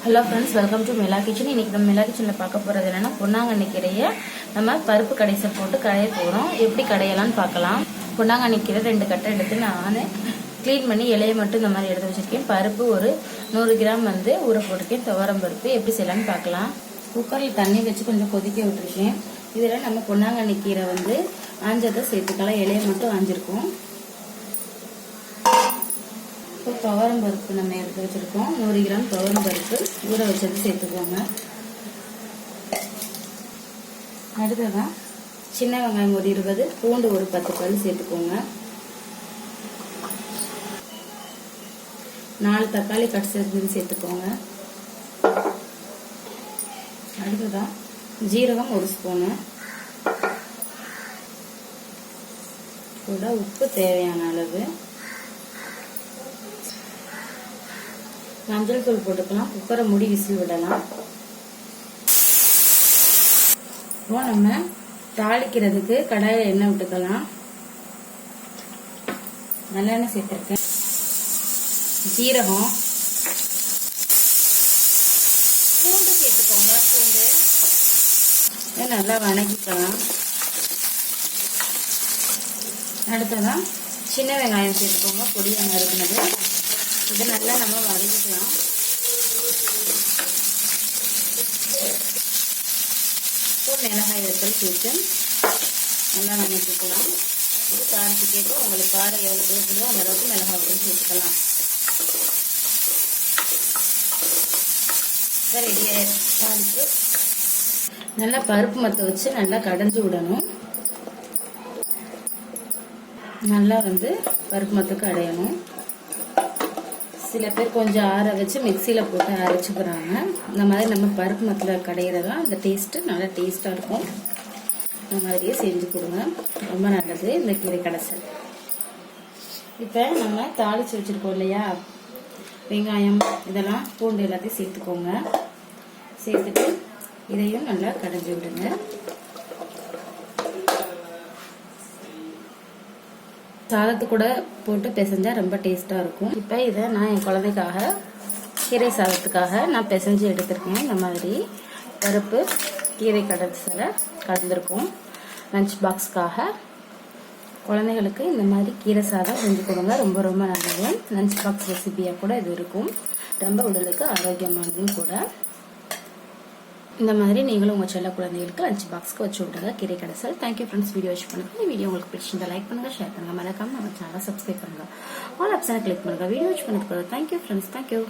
Hello friends, welcome to Mila kitchen. இன்னைக்கு நம்ம மிலா கிச்சனில் பார்க்க போகிறது என்னன்னா, பொன்னாங்கண்ணி கீரையை நம்ம பருப்பு கடைசல் போட்டு கடைய போகிறோம். எப்படி கடையலான்னு பார்க்கலாம். பொன்னாங்கண்ணி கீரை 2 கட்டை எடுத்து நான் க்ளீன் பண்ணி இலையை மட்டும் இந்த மாதிரி எடுத்து வச்சிருக்கேன். பருப்பு ஒரு 100 கிராம் ஊற போட்டிருக்கேன். துவரம் பருப்பு எப்படி செய்யலான்னு பார்க்கலாம். குக்கரில் தண்ணி வச்சு கொஞ்சம் கொதிக்க விட்டுருக்கேன். இதில் நம்ம பொன்னாங்கண்ணி கீரை ஆஞ்சதை சேர்த்துக்கலாம். இலையை மட்டும் ஆஞ்சிருக்கோம். துவரம் பருப்பு நம்ம எடுத்து வச்சிருக்கோம். 100 கிராம் துவரம் பருப்பு ஊற வச்சது சேர்த்துக்கோங்க. அடுத்ததான் சின்ன வெங்காயம் ஒரு 20, பூண்டு ஒரு 10 பல் சேர்த்துக்கோங்க. 4 தக்காளி கட் செய்து சேர்த்துக்கோங்க. அடுத்ததான் ஜீரகம் 1 ஸ்பூனு, கூட உப்பு தேவையான அளவு, மஞ்சள் தூள் போட்டுக்கலாம். குக்கரை மூடி விசில் விடலாம். இப்போ நம்ம தாளிக்கிறதுக்கு கடாயில எண்ணெய் விட்டுக்கலாம். நல்லெண்ணெய் சேர்த்திருக்கேன். ஜீரகம், பூண்டு சேர்த்துக்கோங்க. பூண்டு நல்லா வணக்கிக்கலாம். அடுத்ததான் சின்ன வெங்காயம் சேர்த்துக்கோங்க. பொடியாக நறுக்குனது. இது நல்லா நம்ம வதக்கிக்கலாம். மிளகாய் வத்தல் சேர்த்து நல்லா வதக்கிக்கலாம். இது காரத்துக்கு உங்களுக்கு காரம் எவ்வளோ தேவைப்படுதோ அந்த அளவுக்கு மிளகாய் வத்தல் சேர்த்துக்கலாம். ரெடியாகிட்டு நல்லா பருப்பு மத்த வச்சு நல்லா கடைஞ்சி விடணும். நல்லா பருப்பு மத்துக்கு அடையணும். சில பேர் கொஞ்சம் ஆற வச்சு மிக்சியில் போட்டு அரைச்சிக்கிறாங்க. இந்த மாதிரி நம்ம பருப்பு மத்தில் கடையிறதா இந்த டேஸ்ட்டு நல்லா டேஸ்ட்டாக இருக்கும். இந்த மாதிரியே செஞ்சு கொடுங்க, ரொம்ப நல்லது இந்த கீரை கடைசல். இப்போ நம்ம தாளித்து வச்சுருக்கோம் இல்லையா, வெங்காயம் இதெல்லாம் பூண்டு எல்லாத்தையும் சேர்த்துக்கோங்க. சேர்த்துட்டு இதையும் நல்லா கடைஞ்சி விடுங்க. சாதத்து கூட போட்டு பிசைஞ்சா ரொம்ப டேஸ்ட்டாக இருக்கும். இப்போ இதை நான் என் குழந்தைக்காக கீரை சாதத்துக்காக நான் பிசைஞ்சு எடுத்திருக்கேன். இந்த மாதிரி பருப்பு கீரை கடைசலை கலந்துருக்கும். லஞ்ச் பாக்ஸ்க்காக குழந்தைகளுக்கு இந்த மாதிரி கீரை சாதம் செஞ்சு கொடுங்க. ரொம்ப ரொம்ப நல்லது. லஞ்ச் பாக்ஸ் ரெசிபியாக கூட இது இருக்கும். ரொம்ப உடலுக்கு ஆரோக்கியமானதும் கூட. இந்த மாதிரி நீங்களும் உங்கள் செல்ல குழந்தைகளுக்கு லஞ்ச் பாக்ஸ்க்கு வச்சு விடுங்க கீரை கடைசல். Thank you friends. வீடியோ வாட்ச் பண்ணுங்க. இந்த வீடியோ உங்களுக்கு பிடிச்சிருந்தா லைக் பண்ணுங்க, ஷேர் பண்ணுங்க, மறக்காம நம்ம சேனலை சப்ஸ்கிரைப் பண்ணுங்க. ஆல் ஆப்ஷனை கிளிக் பண்ணுங்க. வீடியோ வாட்ச் பண்ணதுக்கு தேங்க்யூ ஃப்ரெண்ட்ஸ். தேங்க்யூ.